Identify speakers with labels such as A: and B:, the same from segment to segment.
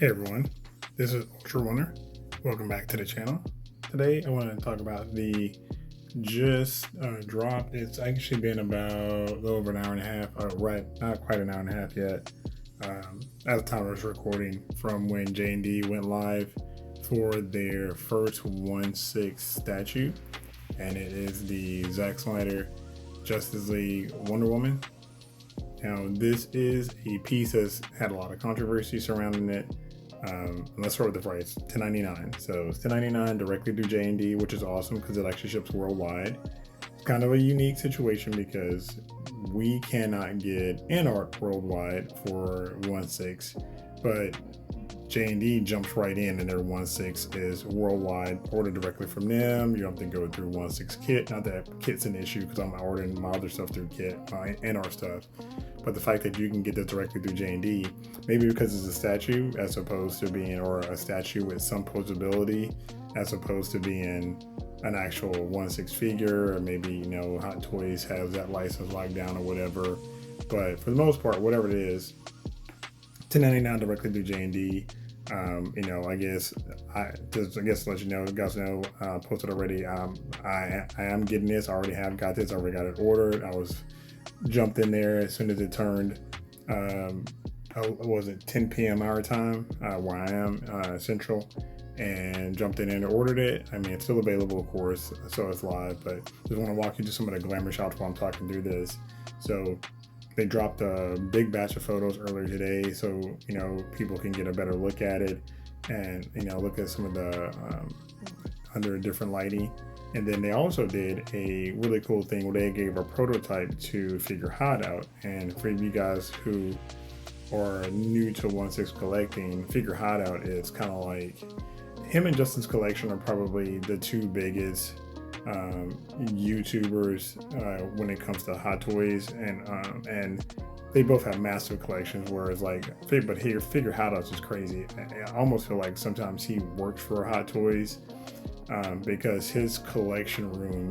A: Hey everyone, this is Ultra Runner. Welcome back to the channel. Today I want to talk about the just dropped. It's actually been about a little over an hour and a half, right? Not quite an hour and a half yet. At the time I was recording from when JND went live for their first 1/6 statue, and it is the Zack Snyder Justice League Wonder Woman. Now, this is a piece that's had a lot of controversy surrounding it. Let's start with the price, $10.99. So it's $10.99 directly through JND, which is awesome because it actually ships worldwide. It's kind of a unique situation because we cannot get an art worldwide for 1/6, but JND jumps right in and their 1/6 is worldwide. Order directly from them. You don't have to go through 1/6 kit. Not that kit's an issue because I'm ordering my other stuff through kit and our stuff. But the fact that you can get this directly through JND, maybe because it's a statue as opposed to being, or a statue with some posability as opposed to being an actual 1/6 figure, or maybe, Hot Toys has that license locked down or whatever. But for the most part, whatever it is, $10.99 directly through JND. I guess to let you know, posted already. I am getting this. I already have got this. I already got it ordered. I was jumped in there as soon as it turned. Was it 10 p.m. our time where I am Central, and jumped in and ordered it. I mean, it's still available, of course, so it's live. But just want to walk you through some of the glamour shots while I'm talking through this. So they dropped a big batch of photos earlier today, so people can get a better look at it, and look at some of the under different lighting. And then they also did a really cool thing where they gave a prototype to Figure Hideout. And for you guys who are new to 1/6 collecting, Figure Hideout is kind of like him and Justin's collection are probably the two biggest YouTubers when it comes to Hot Toys, and they both have massive collections. Whereas but here Figure Hideout is crazy. I almost feel like sometimes he works for Hot Toys because his collection room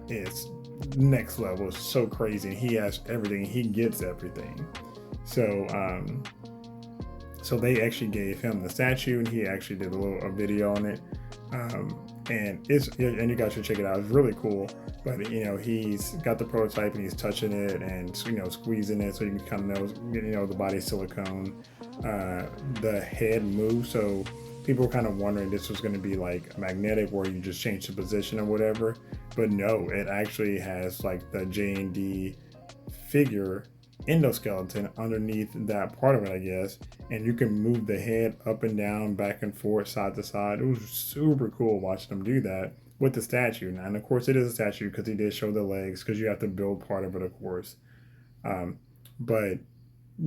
A: is next level. It's so crazy. He has everything. He gets everything. So they actually gave him the statue, and he actually did a video on it. And you guys should check it out. It's really cool. But he's got the prototype and he's touching it and squeezing it so you can kind of know the body's silicone. The head moves, so people were kind of wondering this was going to be like magnetic where you just change the position or whatever. But no, it actually has like the JND figure endoskeleton underneath that part of it, I guess, and you can move the head up and down, back and forth, side to side. It was super cool watching them do that with the statue. And of course it is a statue because he did show the legs, because you have to build part of it, of course. But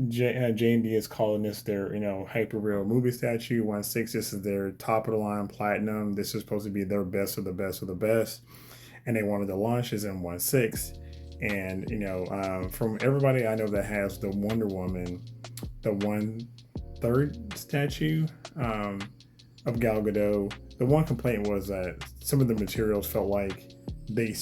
A: JND is calling this their hyper real movie statue 1/6. This is their top of the line platinum. This is supposed to be their best of the best of the best, and they wanted to launch this in 1/6. And from everybody I know that has the Wonder Woman, the 1/3 statue of Gal Gadot, the one complaint was that some of the materials felt like they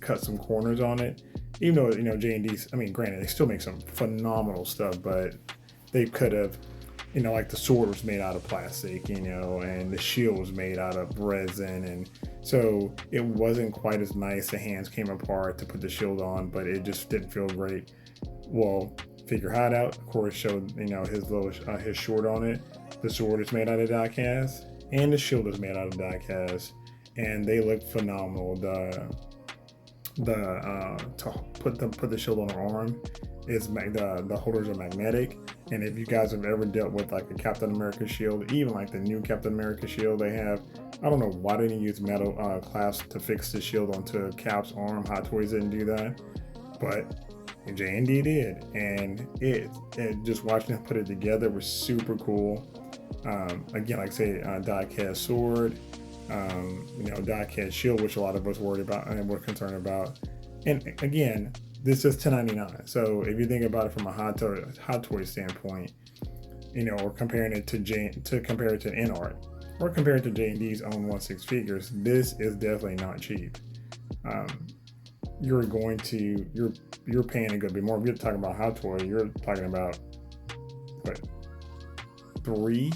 A: cut some corners on it. Even though JND's, I mean, granted, they still make some phenomenal stuff, but they could have, like the sword was made out of plastic, and the shield was made out of resin, and so it wasn't quite as nice. The hands came apart to put the shield on, but it just didn't feel great. Well, Figure Hideout, of course, showed his sword on it. The sword is made out of die cast, and the shield is made out of die cast, and they look phenomenal. To put the shield on her arm is the holders are magnetic. And if you guys have ever dealt with like a Captain America shield, even like the new Captain America shield they have, I don't know why they didn't use metal clasps to fix the shield onto Cap's arm. Hot Toys didn't do that, but JND did, and it just watching them put it together was super cool. Again, like I say, die cast sword, die cast shield, which a lot of us worried about and we're concerned about. And again, this is $10.99. So if you think about it from a Hot Toy standpoint, or comparing it to compare it to InArt, or compare it to JND's own 1/6 figures, this is definitely not cheap. You're paying a good bit more. If you're talking about Hot Toy, you're talking about what 3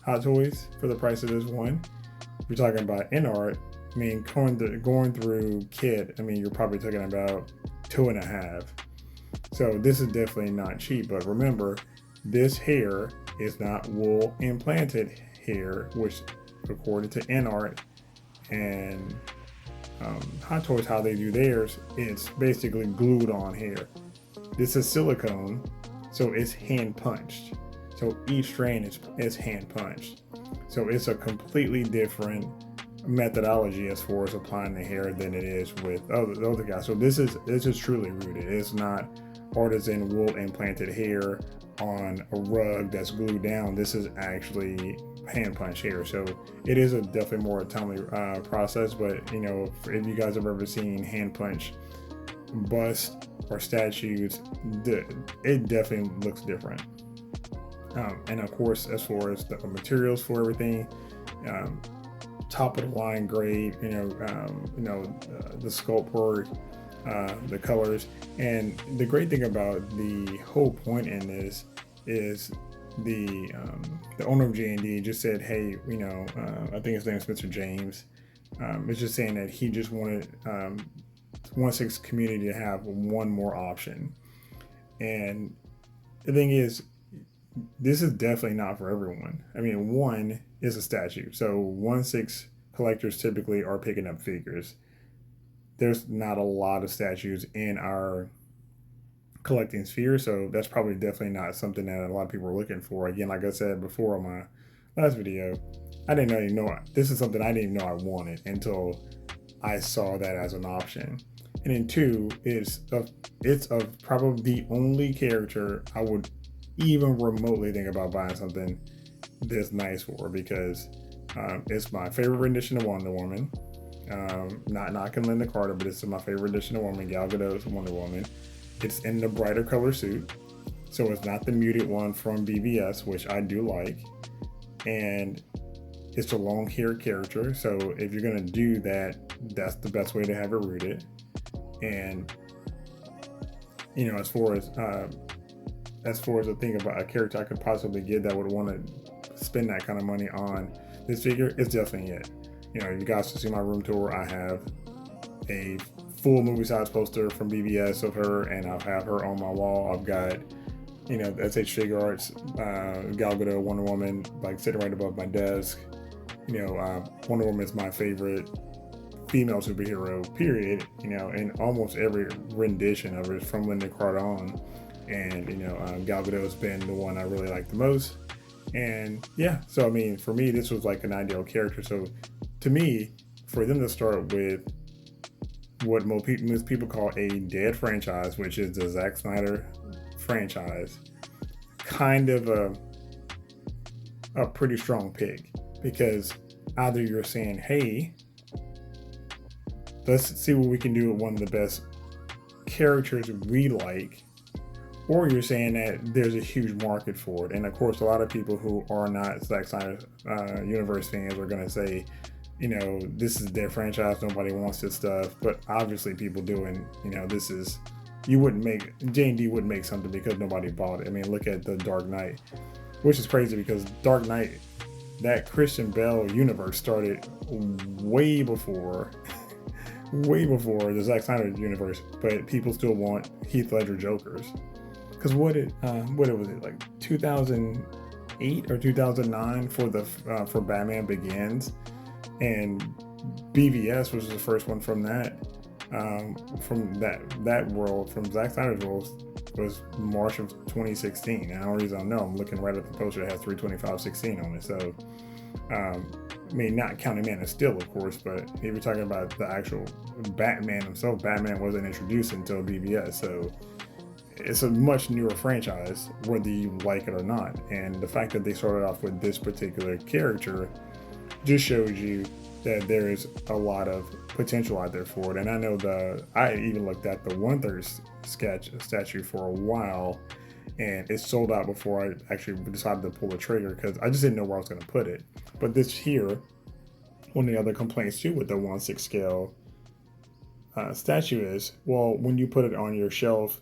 A: Hot Toys for the price of this one. If you're talking about in art, I mean, going through kit, I mean, you're probably talking about 2.5. So this is definitely not cheap. But remember, this hair is not wool implanted hair, which according to InArt and Hot Toys, how they do theirs, it's basically glued on hair. This is silicone, so it's hand punched. So each strand is hand punched. So it's a completely different methodology as far as applying the hair than it is with the other guys. So this is truly rooted. It's not artisan wool implanted hair on a rug that's glued down. This is actually hand punch hair. So it is a definitely more timely process. But you know, if you guys have ever seen hand punch busts or statues, it definitely looks different. And of course, as far as the materials for everything, top of the line grade, the sculpt work, the colors, and the great thing about the whole point in this is the owner of JND just said, hey, I think his name is Mr. James. It's just saying that he just wanted 1/6 community to have one more option, and the thing is, this is definitely not for everyone. I mean, one is a statue. So 1/6 collectors typically are picking up figures. There's not a lot of statues in our collecting sphere, so that's probably definitely not something that a lot of people are looking for. Again, like I said before on my last video, I didn't even know this is something I didn't even know I wanted until I saw that as an option. And then 2 is it's probably the only character I would even remotely think about buying something this nice for, because it's my favorite rendition of Wonder Woman. Not knocking Linda Carter, but it's my favorite rendition of Woman, Gal Gadot's Wonder Woman. It's in the brighter color suit, so it's not the muted one from BVS, which I do like, and it's a long hair character. So if you're gonna do that, that's the best way to have it rooted. And as far as the thing about a character I could possibly get that would want to spend that kind of money on this figure, it's definitely it. You guys can see my room tour. I have a full movie size poster from BVS of her, and I'll have her on my wall. I've got, SH Figure Arts, Gal Gadot, Wonder Woman, like sitting right above my desk. Wonder Woman is my favorite female superhero, period. And almost every rendition of her is from Linda Carter on. And Gal Gadot's been the one I really like the most. And yeah, so I mean, for me, this was like an ideal character. So to me, for them to start with what most people call a dead franchise, which is the Zack Snyder franchise, kind of a pretty strong pick, because either you're saying, hey, let's see what we can do with one of the best characters we like, or you're saying that there's a huge market for it. And of course, a lot of people who are not Zack Snyder universe fans are going to say, this is their franchise, nobody wants this stuff. But obviously people do, and JND wouldn't make something because nobody bought it. I mean, look at the Dark Knight, which is crazy because Dark Knight, that Christian Bale universe started way before the Zack Snyder universe, but people still want Heath Ledger Jokers. Because what was it, like 2008 or 2009 for Batman Begins, and BVS was the first one from that world, from Zack Snyder's world, was March of 2016. And the only reason I know, I'm looking right at the poster, it has 325/16 on it. So I mean, not counting Man of Steel, of course, but if you're talking about the actual Batman himself, Batman wasn't introduced until BVS. So it's a much newer franchise, whether you like it or not. And the fact that they started off with this particular character just shows you that there is a lot of potential out there for it. And I know I even looked at the 1/3 statue for a while, and it sold out before I actually decided to pull the trigger, because I just didn't know where I was going to put it. But this here, one of the other complaints too with the 1/6 scale statue is, well, when you put it on your shelf,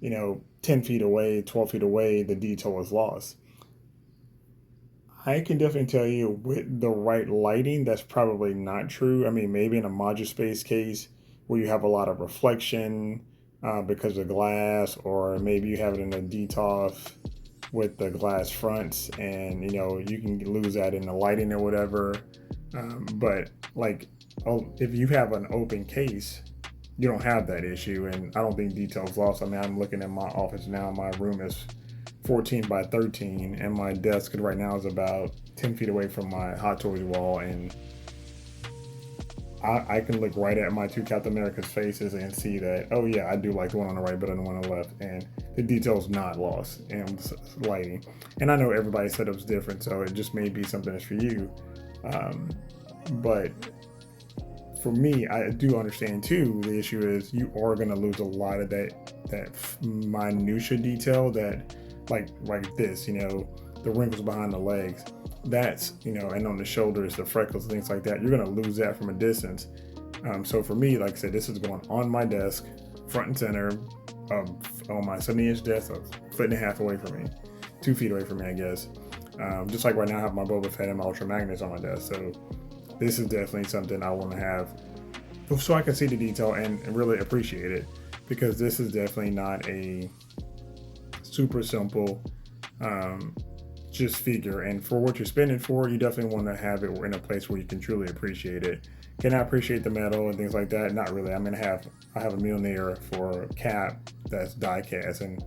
A: 10 feet away, 12 feet away, the detail is lost. I can definitely tell you with the right lighting, that's probably not true. I mean, maybe in a module space case where you have a lot of reflection because of glass, or maybe you have it in a DTOF with the glass fronts, and you can lose that in the lighting or whatever. But like, oh, if you have an open case, you don't have that issue, and I don't think details lost. I mean, I'm looking at my office now. My room is 14 by 13, and my desk right now is about 10 feet away from my Hot Toys wall, and I can look right at my two Captain America's faces and see that, oh yeah, I do like the one on the right better than the one on the left, and the detail's not lost in lighting. And I know everybody's setup's different, so it just may be something that's for you. But for me, I do understand too. The issue is you are going to lose a lot of that minutia detail that, like this, the wrinkles behind the legs. That's and on the shoulders, the freckles, things like that. You're going to lose that from a distance. So for me, like I said, this is going on my desk, front and center, on my 70-inch desk, a foot and a half away from me, 2 feet away from me, I guess. Just like right now, I have my Boba Fett and my Ultra Magnets on my desk. So this is definitely something I want to have so I can see the detail and really appreciate it, because this is definitely not a super simple just figure. And for what you're spending for, you definitely want to have it in a place where you can truly appreciate it. Can I appreciate the metal and things like that? Not really. I mean, I have a Mjolnir for cap that's die cast, and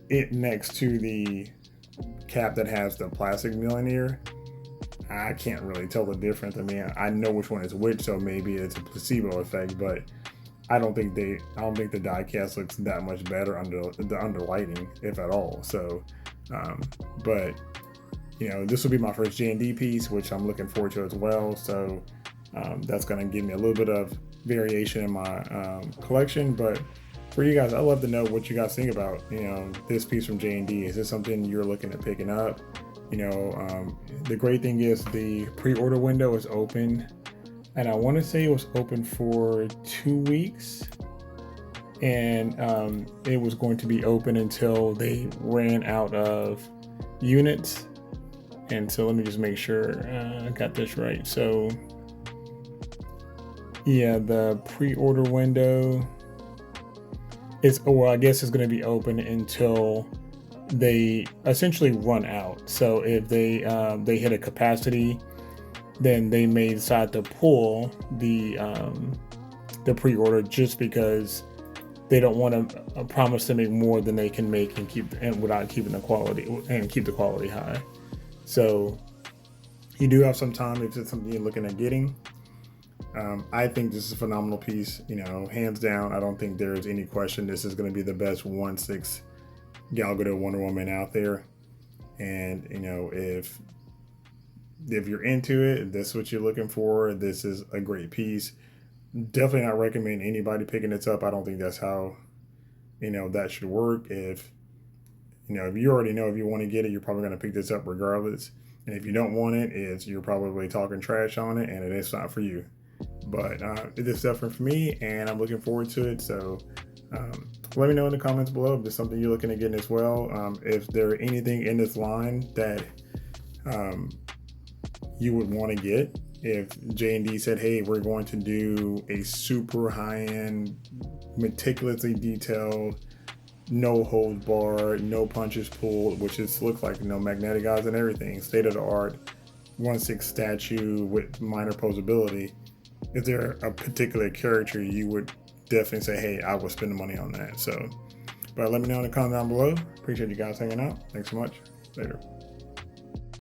A: it next to the cap that has the plastic Mjolnir, I can't really tell the difference. I mean, I know which one is which, so maybe it's a placebo effect, but I don't think the die cast looks that much better under lighting, if at all. So, but this will be my first JND piece, which I'm looking forward to as well. So that's going to give me a little bit of variation in my collection. But for you guys, I'd love to know what you guys think about this piece from JND. Is this something you're looking at picking up? The great thing is the pre-order window is open, and I want to say it was open for 2 weeks, and it was going to be open until they ran out of units. And so let me just make sure I got this right. So yeah, the pre-order window I guess it's going to be open until they essentially run out. So if they hit a capacity, then they may decide to pull the pre-order, just because they don't want to promise to make more than they can make and without keeping the quality high. So you do have some time if it's something you're looking at getting. I think this is a phenomenal piece. Hands down, I don't think there's any question this is going to be the best 1/6 Gal Gadot Wonder Woman out there. And if you're into it, if this is what you're looking for, this is a great piece. Definitely not recommend anybody picking this up. I don't think that's how that should work. If you already know if you want to get it, you're probably going to pick this up regardless. And if you don't want it, you're probably talking trash on it, and it's not for you. But it is definitely for me, and I'm looking forward to it. So let me know in the comments below if there's something you're looking at getting as well. If there's anything in this line that you would want to get. If JND said, hey, we're going to do a super high-end, meticulously detailed, no holds barred, no punches pulled, which looks like magnetic eyes and everything, state-of-the-art 1/6 statue with minor posability, is there a particular character you would definitely say, hey, I would spend the money on that? So, but let me know in the comment down below. Appreciate you guys hanging out. Thanks so much. Later.